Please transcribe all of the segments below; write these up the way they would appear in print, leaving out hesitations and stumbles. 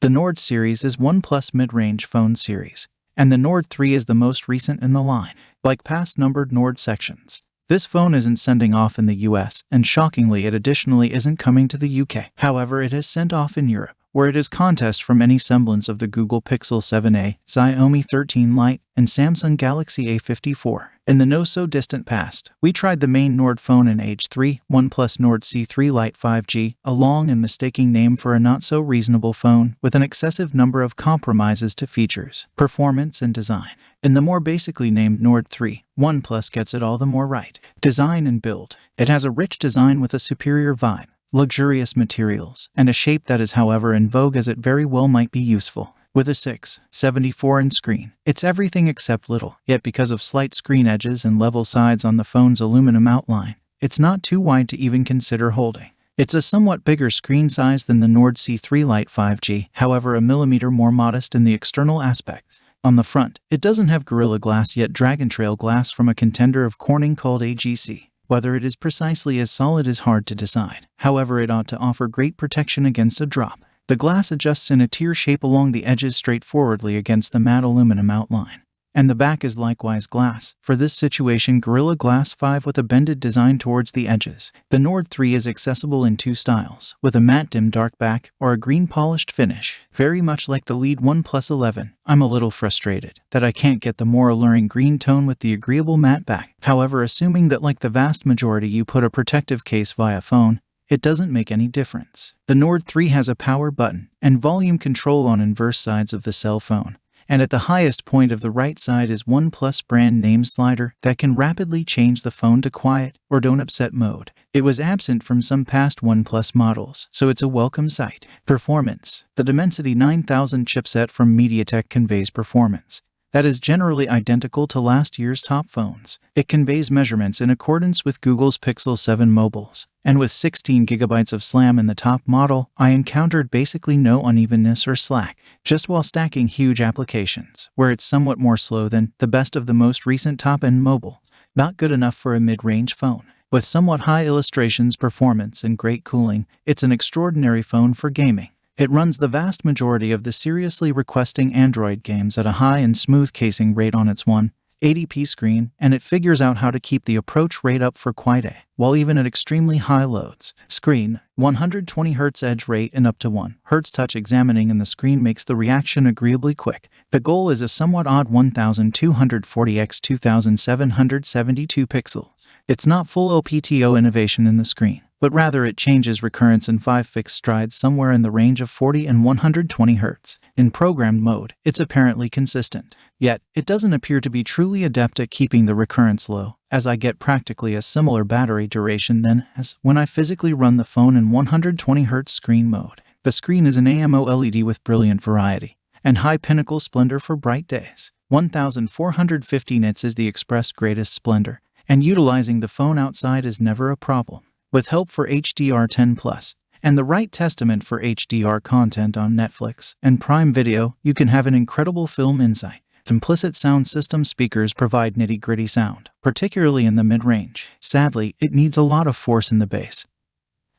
The Nord series is OnePlus mid-range phone series, and the Nord 3 is the most recent in the line. Like past numbered Nord sections, this phone isn't sending off in the US, and shockingly it additionally isn't coming to the UK. However, it has sent off in Europe, where it is contest from any semblance of the Google Pixel 7a, Xiaomi 13 Lite, and Samsung Galaxy A54. In the no-so-distant past, we tried the main Nord phone in age 3, OnePlus Nord CE Lite 5G, a long and mistaking name for a not-so-reasonable phone with an excessive number of compromises to features, performance, and design. In the more basically named Nord 3, OnePlus gets it all the more right. Design and build. It has a rich design with a superior vibe, luxurious materials, and a shape that is however in vogue as it very well might be useful. With a 6.74-inch screen, it's everything except little, yet because of slight screen edges and level sides on the phone's aluminum outline, it's not too wide to even consider holding. It's a somewhat bigger screen size than the Nord CE Lite 5G, however a millimeter more modest in the external aspects. On the front, it doesn't have Gorilla Glass yet Dragon Trail glass from a contender of Corning called AGC. Whether it is precisely as solid is hard to decide, however it ought to offer great protection against a drop. The glass adjusts in a tear shape along the edges straightforwardly against the matte aluminum outline. And the back is likewise glass, for this situation Gorilla Glass 5 with a bended design towards the edges. The Nord 3 is accessible in two styles, with a matte dim dark back or a green polished finish, very much like the lead OnePlus 11. I'm a little frustrated that I can't get the more alluring green tone with the agreeable matte back. However, assuming that like the vast majority you put a protective case via phone, it doesn't make any difference. The Nord 3 has a power button and volume control on inverse sides of the cell phone. And at the highest point of the right side is OnePlus brand name slider that can rapidly change the phone to quiet or don't upset mode. It was absent from some past OnePlus models, so it's a welcome sight. Performance. The Dimensity 9000 chipset from MediaTek conveys performance that is generally identical to last year's top phones. It conveys measurements in accordance with Google's Pixel 7 mobiles, and with 16 GB of SLAM in the top model, I encountered basically no unevenness or slack, just while stacking huge applications, where it's somewhat more slow than the best of the most recent top-end mobile. Not good enough for a mid-range phone. With somewhat high illustrations, performance, and great cooling, it's an extraordinary phone for gaming. It runs the vast majority of the seriously requesting Android games at a high and smooth casing rate on its 180p screen, and it figures out how to keep the approach rate up for quite a while even at extremely high loads. Screen, 120Hz edge rate and up to 1Hz touch examining in the screen makes the reaction agreeably quick. The goal is a somewhat odd 1240 x 2772 pixels. It's not full OPTO innovation in the screen, but rather it changes recurrence in 5 fixed strides somewhere in the range of 40 and 120 Hz. In programmed mode, it's apparently consistent. Yet, it doesn't appear to be truly adept at keeping the recurrence low, as I get practically a similar battery duration then as when I physically run the phone in 120 Hz screen mode. The screen is an AMO LED with brilliant variety and high pinnacle splendor for bright days. 1450 nits is the expressed greatest splendor, and utilizing the phone outside is never a problem. With help for HDR10+, and the right testament for HDR content on Netflix and Prime Video, you can have an incredible film insight. Implicit sound system speakers provide nitty-gritty sound, particularly in the mid-range. Sadly, it needs a lot of force in the bass,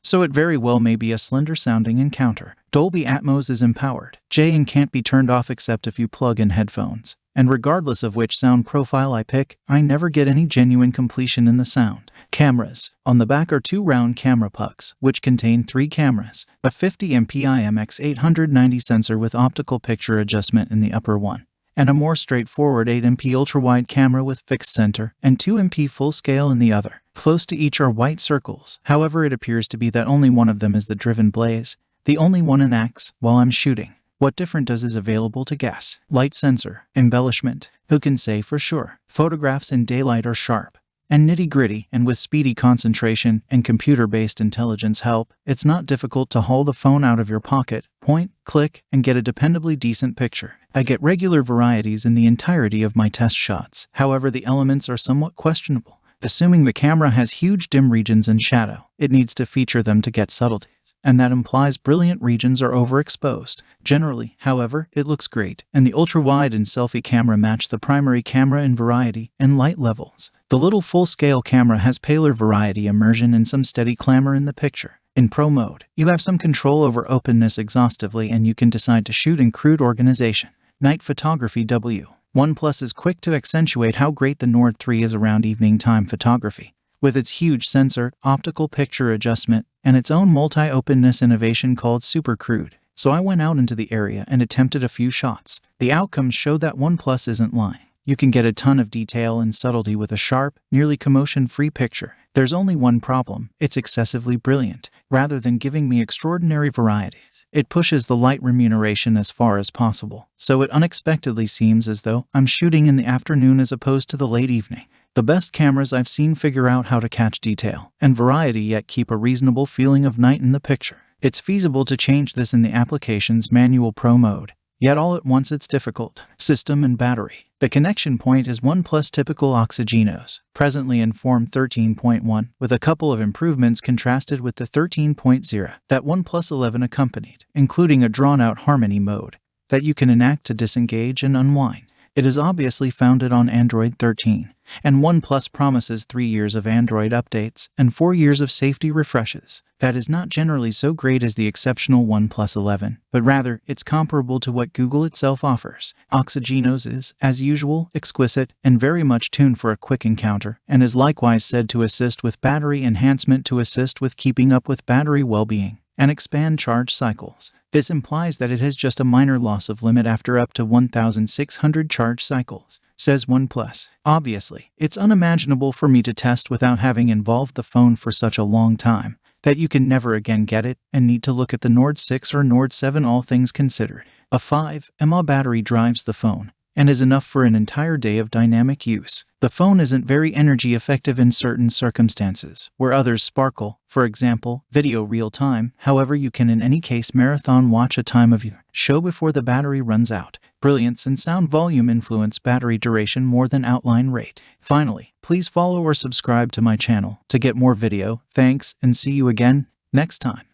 so it very well may be a slender-sounding encounter. Dolby Atmos is empowered, and can't be turned off except if you plug in headphones. And regardless of which sound profile I pick, I never get any genuine completion in the sound. Cameras. On the back are two round camera pucks, which contain 3 cameras, a 50MP IMX890 sensor with optical picture adjustment in the upper one, and a more straightforward 8MP ultra-wide camera with fixed center, and 2MP full-scale in the other. Close to each are white circles, however it appears to be that only one of them is the driven blaze, the only one in acts while I'm shooting. What different does is available to guess. Light sensor, embellishment, who can say for sure. Photographs in daylight are sharp and nitty-gritty, and with speedy concentration and computer-based intelligence help, it's not difficult to haul the phone out of your pocket, point, click, and get a dependably decent picture. I get regular varieties in the entirety of my test shots, however the elements are somewhat questionable. Assuming the camera has huge dim regions and shadow, it needs to feature them to get subtleties, and that implies brilliant regions are overexposed. Generally, however, it looks great, and the ultra-wide and selfie camera match the primary camera in variety and light levels. The little full-scale camera has paler variety immersion and some steady clamor in the picture. In Pro mode, you have some control over openness exhaustively and you can decide to shoot in crude organization. Night photography W. OnePlus is quick to accentuate how great the Nord 3 is around evening time photography. With its huge sensor, optical picture adjustment, and its own multi-openness innovation called Super Crude. So I went out into the area and attempted a few shots. The outcomes show that OnePlus isn't lying. You can get a ton of detail and subtlety with a sharp, nearly commotion-free picture. There's only one problem: it's excessively brilliant. Rather than giving me extraordinary varieties, it pushes the light remuneration as far as possible, so it unexpectedly seems as though I'm shooting in the afternoon as opposed to the late evening. The best cameras I've seen figure out how to catch detail and variety yet keep a reasonable feeling of night in the picture. It's feasible to change this in the application's manual Pro mode, yet all at once it's difficult. System and battery. The connection point is OnePlus typical Oxygenos, presently in Form 13.1, with a couple of improvements contrasted with the 13.0 that OnePlus 11 accompanied, including a drawn-out harmony mode that you can enact to disengage and unwind. It is obviously founded on Android 13, and OnePlus promises 3 years of Android updates and 4 years of safety refreshes. That is not generally so great as the exceptional OnePlus 11, but rather it's comparable to what Google itself offers. Oxygenos is, as usual, exquisite and very much tuned for a quick encounter, and is likewise said to assist with battery enhancement to assist with keeping up with battery well-being and expand charge cycles. This implies that it has just a minor loss of limit after up to 1,600 charge cycles, says OnePlus. Obviously, it's unimaginable for me to test without having involved the phone for such a long time that you can never again get it and need to look at the Nord 6 or Nord 7 all things considered. A 5 mAh battery drives the phone and is enough for an entire day of dynamic use. The phone isn't very energy effective in certain circumstances, where others sparkle, for example, video real-time. However, you can in any case marathon watch a time of your show before the battery runs out. Brilliance and sound volume influence battery duration more than outline rate. Finally, please follow or subscribe to my channel to get more video. Thanks, and see you again next time.